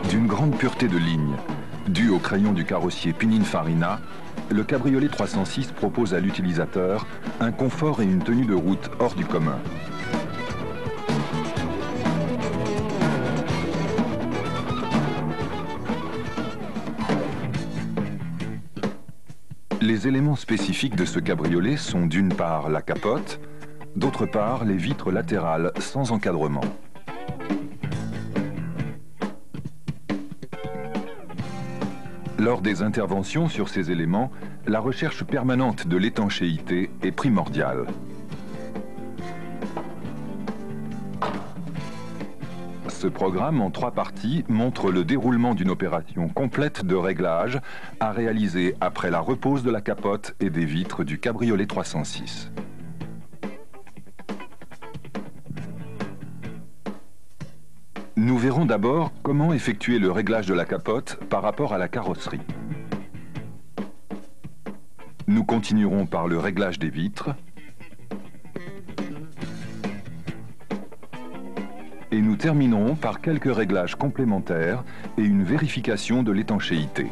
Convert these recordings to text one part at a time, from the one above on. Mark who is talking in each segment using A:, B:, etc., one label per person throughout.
A: D'une grande pureté de ligne, due au crayon du carrossier Pininfarina, le cabriolet 306 propose à l'utilisateur un confort et une tenue de route hors du commun. Les éléments spécifiques de ce cabriolet sont d'une part la capote, d'autre part les vitres latérales sans encadrement. Lors des interventions sur ces éléments, la recherche permanente de l'étanchéité est primordiale. Ce programme en 3 parties montre le déroulement d'une opération complète de réglage à réaliser après la repose de la capote et des vitres du cabriolet 306. Nous verrons d'abord comment effectuer le réglage de la capote par rapport à la carrosserie. Nous continuerons par le réglage des vitres et nous terminerons par quelques réglages complémentaires et une vérification de l'étanchéité.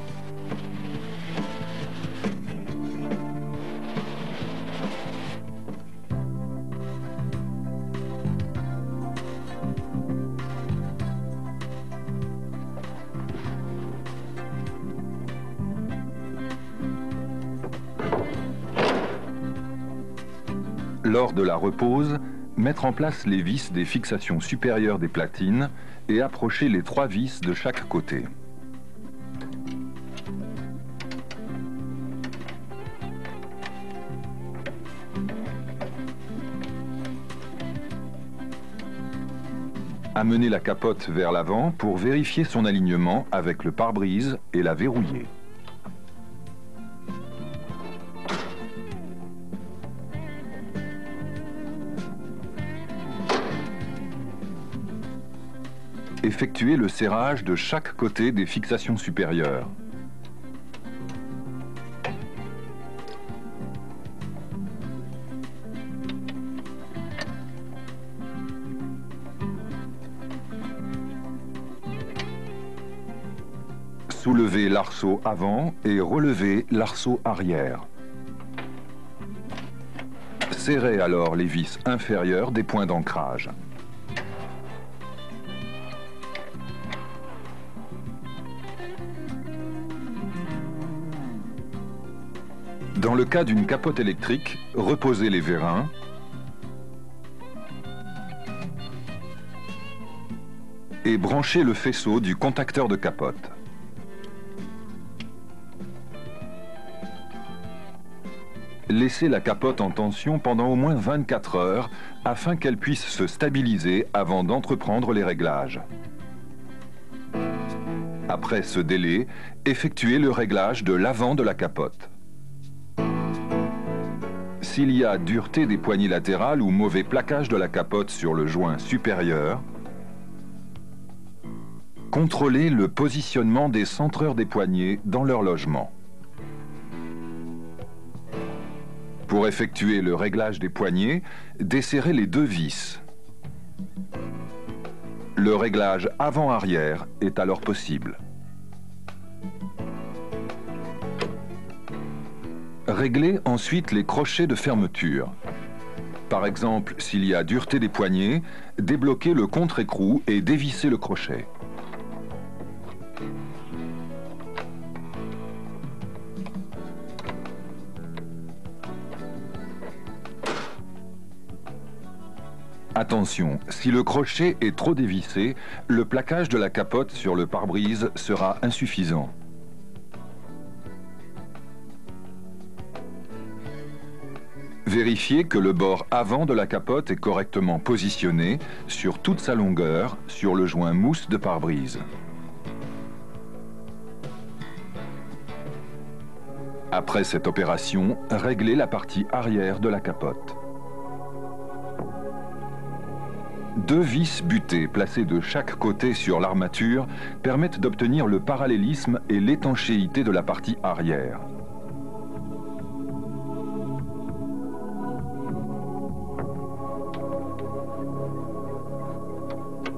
A: Lors de la repose, mettre en place les vis des fixations supérieures des platines et approcher les 3 vis de chaque côté. Amener la capote vers l'avant pour vérifier son alignement avec le pare-brise et la verrouiller. Effectuer le serrage de chaque côté des fixations supérieures. Soulever l'arceau avant et relever l'arceau arrière. Serrez alors les vis inférieures des points d'ancrage. Dans le cas d'une capote électrique, reposez les vérins et branchez le faisceau du contacteur de capote. Laissez la capote en tension pendant au moins 24 heures afin qu'elle puisse se stabiliser avant d'entreprendre les réglages. Après ce délai, effectuez le réglage de l'avant de la capote. S'il y a dureté des poignées latérales ou mauvais plaquage de la capote sur le joint supérieur, contrôlez le positionnement des centreurs des poignées dans leur logement. Pour effectuer le réglage des poignées, desserrez les 2 vis. Le réglage avant-arrière est alors possible. Réglez ensuite les crochets de fermeture. Par exemple, s'il y a dureté des poignets, débloquez le contre-écrou et dévissez le crochet. Attention, si le crochet est trop dévissé, le plaquage de la capote sur le pare-brise sera insuffisant. Vérifiez que le bord avant de la capote est correctement positionné sur toute sa longueur sur le joint mousse de pare-brise. Après cette opération, réglez la partie arrière de la capote. Deux vis butées placées de chaque côté sur l'armature permettent d'obtenir le parallélisme et l'étanchéité de la partie arrière.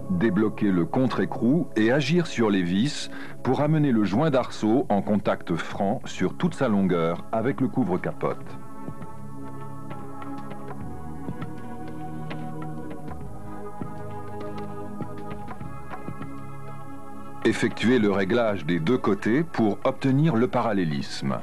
A: Débloquer le contre-écrou et agir sur les vis pour amener le joint d'arceau en contact franc sur toute sa longueur avec le couvre-capote. Effectuez le réglage des deux côtés pour obtenir le parallélisme.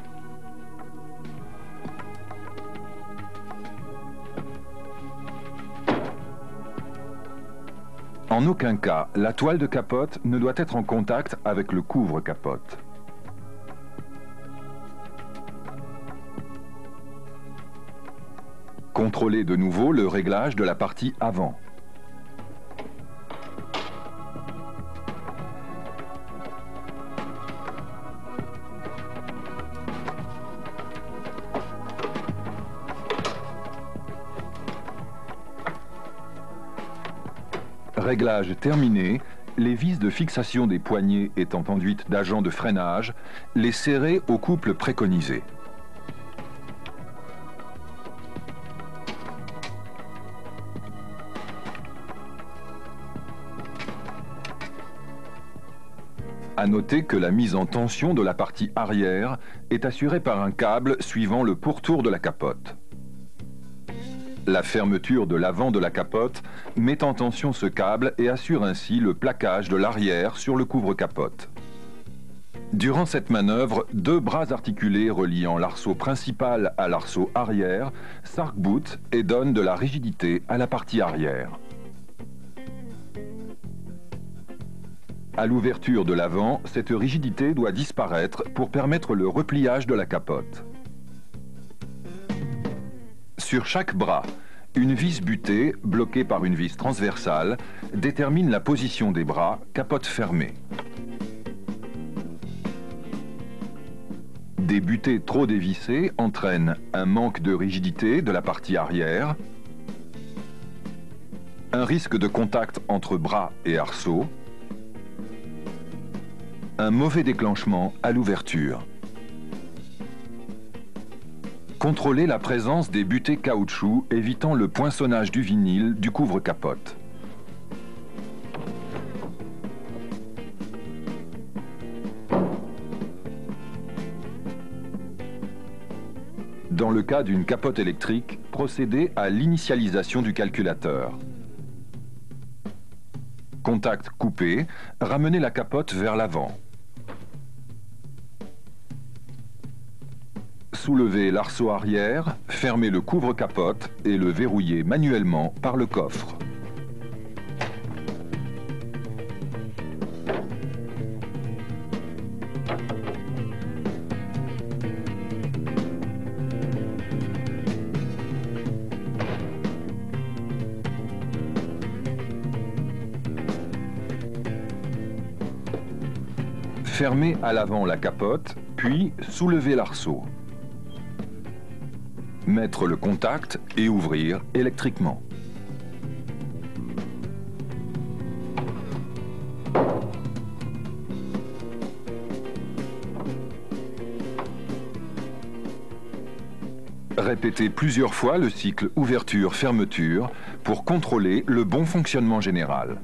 A: En aucun cas, la toile de capote ne doit être en contact avec le couvre-capote. Contrôlez de nouveau le réglage de la partie avant. Réglage terminé, les vis de fixation des poignées étant enduites d'agents de freinage, les serrez au couple préconisé. À noter que la mise en tension de la partie arrière est assurée par un câble suivant le pourtour de la capote. La fermeture de l'avant de la capote met en tension ce câble et assure ainsi le plaquage de l'arrière sur le couvre-capote. Durant cette manœuvre, deux bras articulés reliant l'arceau principal à l'arceau arrière s'arc-boutent et donnent de la rigidité à la partie arrière. À l'ouverture de l'avant, cette rigidité doit disparaître pour permettre le repliage de la capote. Sur chaque bras, une vis butée, bloquée par une vis transversale, détermine la position des bras, capote fermée. Des butées trop dévissées entraînent un manque de rigidité de la partie arrière, un risque de contact entre bras et arceau, un mauvais déclenchement à l'ouverture. Contrôlez la présence des butées caoutchouc, évitant le poinçonnage du vinyle du couvre-capote. Dans le cas d'une capote électrique, procédez à l'initialisation du calculateur. Contact coupé, ramenez la capote vers l'avant. Soulevez l'arceau arrière, fermez le couvre-capote et le verrouillez manuellement par le coffre. Fermez à l'avant la capote, puis soulevez l'arceau. Mettre le contact et ouvrir électriquement. Répétez plusieurs fois le cycle ouverture-fermeture pour contrôler le bon fonctionnement général.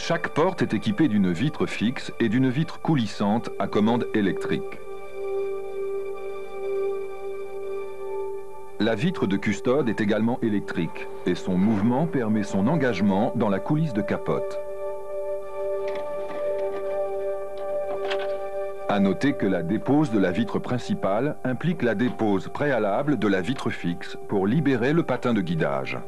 A: Chaque porte est équipée d'une vitre fixe et d'une vitre coulissante à commande électrique. La vitre de custode est également électrique et son mouvement permet son engagement dans la coulisse de capote. À noter que la dépose de la vitre principale implique la dépose préalable de la vitre fixe pour libérer le patin de guidage.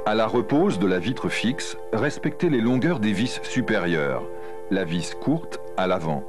A: À la repose de la vitre fixe, respectez les longueurs des vis supérieures, la vis courte à l'avant.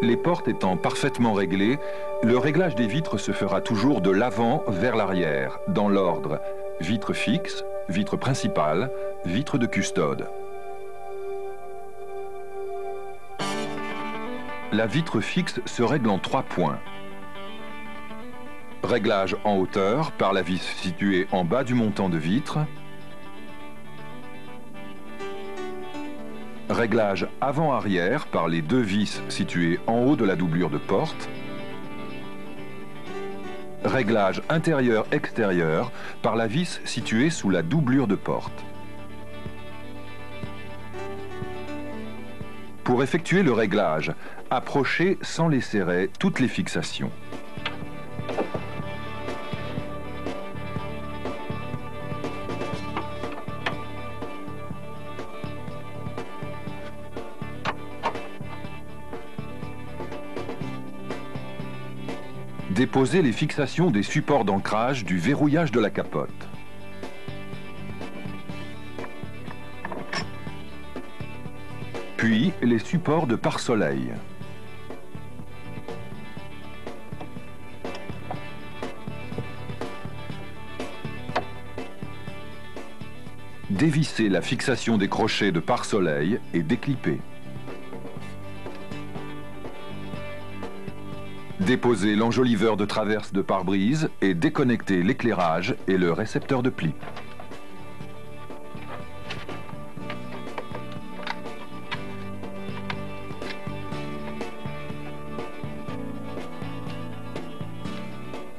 A: Les portes étant parfaitement réglées, le réglage des vitres se fera toujours de l'avant vers l'arrière, dans l'ordre vitre fixe, vitre principale, vitre de custode. La vitre fixe se règle en 3 points. Réglage en hauteur par la vis située en bas du montant de vitre. Réglage avant-arrière par les 2 vis situées en haut de la doublure de porte. Réglage intérieur-extérieur par la vis située sous la doublure de porte. Pour effectuer le réglage, approchez sans les serrer toutes les fixations. Déposez les fixations des supports d'ancrage du verrouillage de la capote. Puis les supports de pare-soleil. Dévissez la fixation des crochets de pare-soleil et déclippez. Déposez l'enjoliveur de traverse de pare-brise et déconnectez l'éclairage et le récepteur de pli.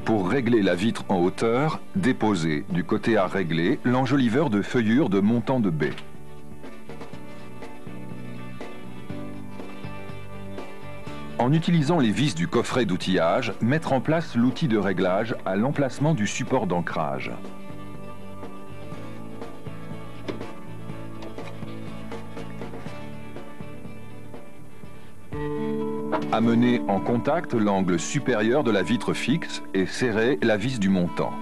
A: Pour régler la vitre en hauteur, déposez du côté à régler l'enjoliveur de feuillure de montant de baie. En utilisant les vis du coffret d'outillage, mettre en place l'outil de réglage à l'emplacement du support d'ancrage. Amenez en contact l'angle supérieur de la vitre fixe et serrez la vis du montant.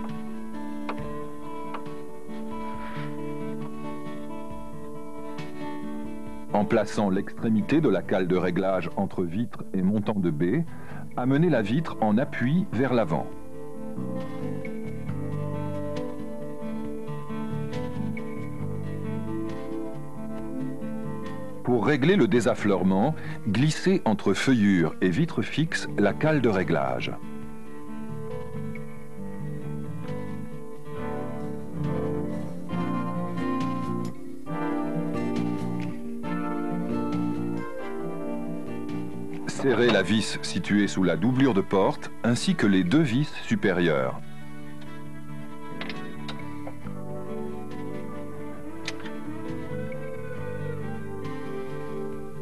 A: En plaçant l'extrémité de la cale de réglage entre vitre et montant de baie, amenez la vitre en appui vers l'avant. Pour régler le désaffleurement, glissez entre feuillure et vitre fixe la cale de réglage. Serrez la vis située sous la doublure de porte ainsi que les 2 vis supérieures.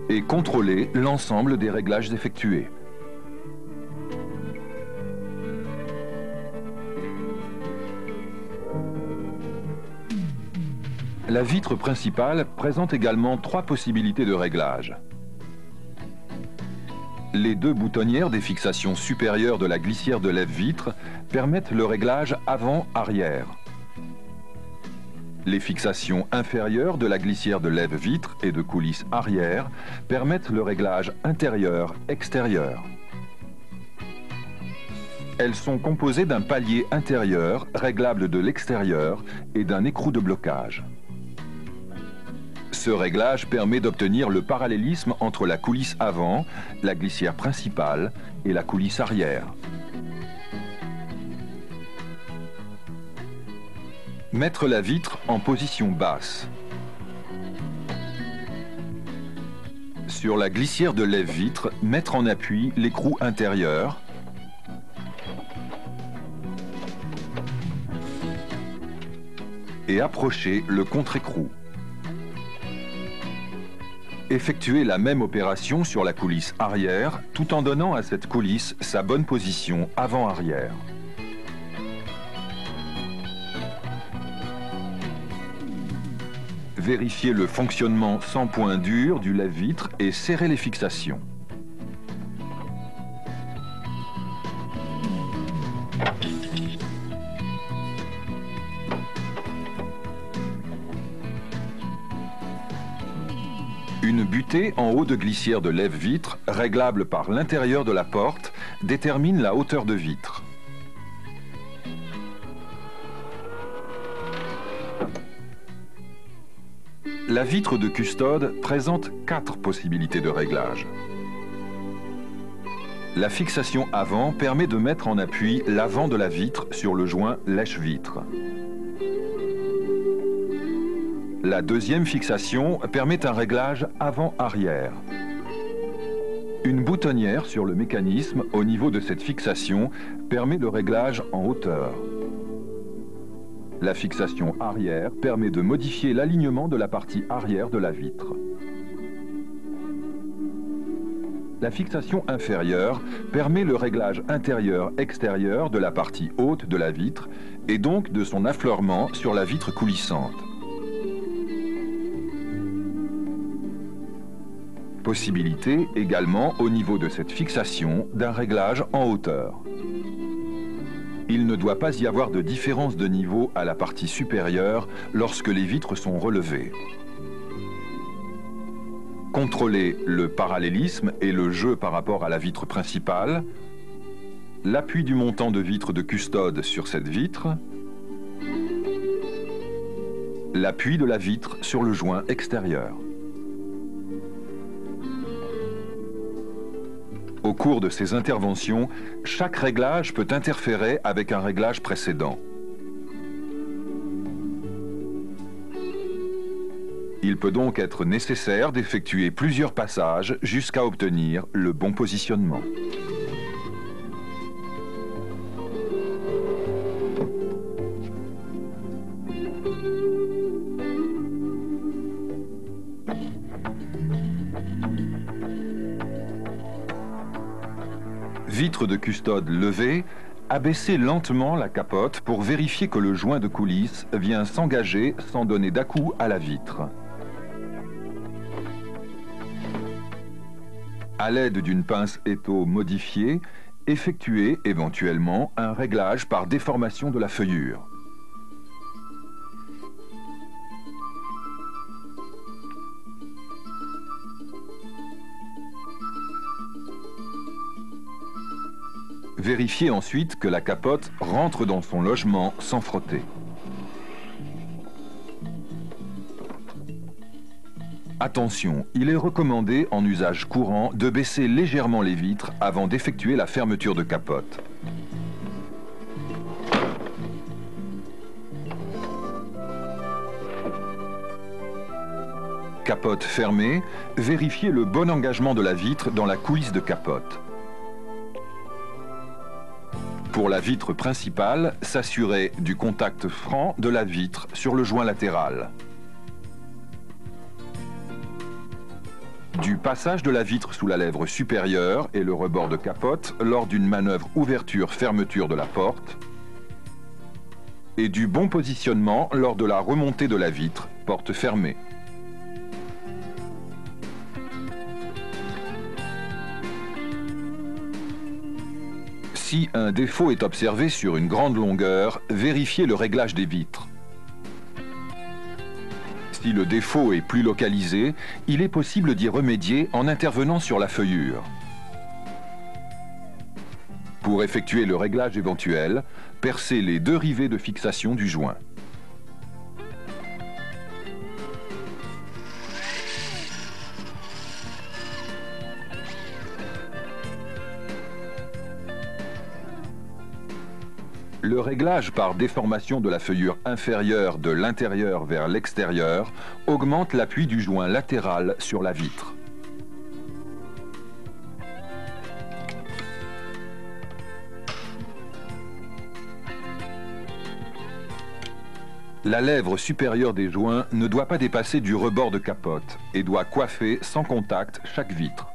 A: Et contrôlez l'ensemble des réglages effectués. La vitre principale présente également 3 possibilités de réglage. Les 2 boutonnières des fixations supérieures de la glissière de lève-vitre permettent le réglage avant-arrière. Les fixations inférieures de la glissière de lève-vitre et de coulisse arrière permettent le réglage intérieur-extérieur. Elles sont composées d'un palier intérieur réglable de l'extérieur et d'un écrou de blocage. Ce réglage permet d'obtenir le parallélisme entre la coulisse avant, la glissière principale et la coulisse arrière. Mettre la vitre en position basse. Sur la glissière de lève-vitre, mettre en appui l'écrou intérieur et approcher le contre-écrou. effectuer la même opération sur la coulisse arrière, tout en donnant à cette coulisse sa bonne position avant-arrière. Vérifiez le fonctionnement sans point dur du lève-vitre et serrez les fixations. Une butée en haut de glissière de lève-vitre, réglable par l'intérieur de la porte, détermine la hauteur de vitre. La vitre de custode présente 4 possibilités de réglage. La fixation avant permet de mettre en appui l'avant de la vitre sur le joint lèche-vitre. La deuxième fixation permet un réglage avant-arrière. Une boutonnière sur le mécanisme au niveau de cette fixation permet le réglage en hauteur. La fixation arrière permet de modifier l'alignement de la partie arrière de la vitre. La fixation inférieure permet le réglage intérieur-extérieur de la partie haute de la vitre et donc de son affleurement sur la vitre coulissante. Possibilité également au niveau de cette fixation d'un réglage en hauteur. Il ne doit pas y avoir de différence de niveau à la partie supérieure lorsque les vitres sont relevées. Contrôlez le parallélisme et le jeu par rapport à la vitre principale, l'appui du montant de vitre de custode sur cette vitre, l'appui de la vitre sur le joint extérieur. Au cours de ces interventions, chaque réglage peut interférer avec un réglage précédent. Il peut donc être nécessaire d'effectuer plusieurs passages jusqu'à obtenir le bon positionnement. Vitre de custode levée, abaissez lentement la capote pour vérifier que le joint de coulisse vient s'engager sans donner d'à-coup à la vitre. À l'aide d'une pince étau modifiée, effectuez éventuellement un réglage par déformation de la feuillure. Vérifiez ensuite que la capote rentre dans son logement sans frotter. Attention, il est recommandé en usage courant de baisser légèrement les vitres avant d'effectuer la fermeture de capote. Capote fermée, vérifiez le bon engagement de la vitre dans la coulisse de capote. Pour la vitre principale, s'assurer du contact franc de la vitre sur le joint latéral. Du passage de la vitre sous la lèvre supérieure et le rebord de capote lors d'une manœuvre ouverture-fermeture de la porte. Et du bon positionnement lors de la remontée de la vitre, porte fermée. Si un défaut est observé sur une grande longueur, vérifiez le réglage des vitres. Si le défaut est plus localisé, il est possible d'y remédier en intervenant sur la feuillure. Pour effectuer le réglage éventuel, percez les 2 rivets de fixation du joint. Le réglage par déformation de la feuillure inférieure de l'intérieur vers l'extérieur augmente l'appui du joint latéral sur la vitre. La lèvre supérieure des joints ne doit pas dépasser du rebord de capote et doit coiffer sans contact chaque vitre.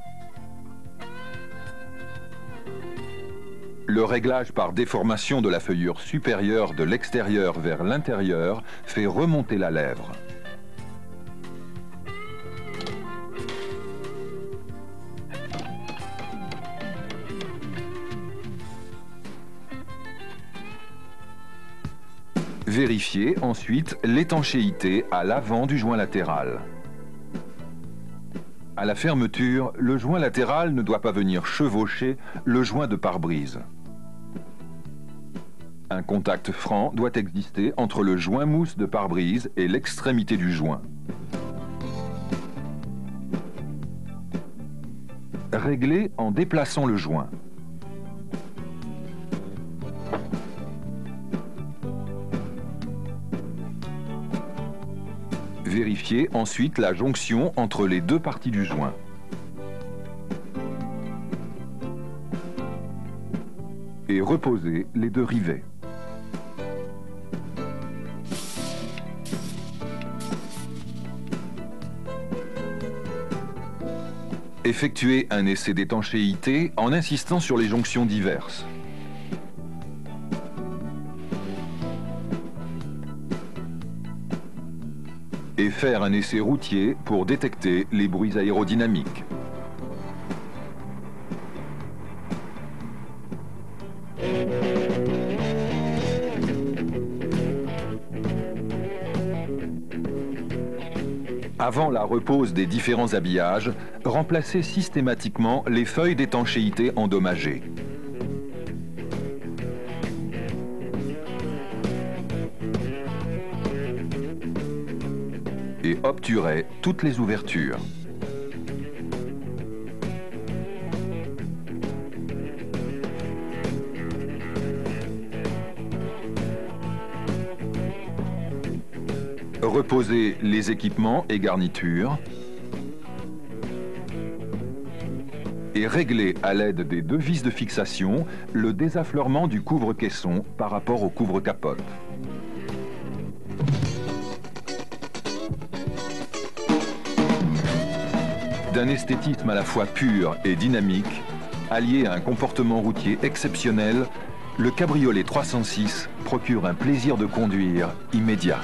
A: Le réglage par déformation de la feuillure supérieure de l'extérieur vers l'intérieur fait remonter la lèvre. Vérifiez ensuite l'étanchéité à l'avant du joint latéral. À la fermeture, le joint latéral ne doit pas venir chevaucher le joint de pare-brise. Un contact franc doit exister entre le joint mousse de pare-brise et l'extrémité du joint. Réglez en déplaçant le joint. Vérifiez ensuite la jonction entre les deux parties du joint. Et reposez les deux rivets. Effectuez un essai d'étanchéité en insistant sur les jonctions diverses. Et faire un essai routier pour détecter les bruits aérodynamiques. Avant la repose des différents habillages, remplacez systématiquement les feuilles d'étanchéité endommagées. Et obturez toutes les ouvertures. Reposez les équipements et garnitures et réglez à l'aide des deux vis de fixation le désaffleurement du couvre-caisson par rapport au couvre-capote. D'un esthétisme à la fois pur et dynamique, allié à un comportement routier exceptionnel, le cabriolet 306 procure un plaisir de conduire immédiat.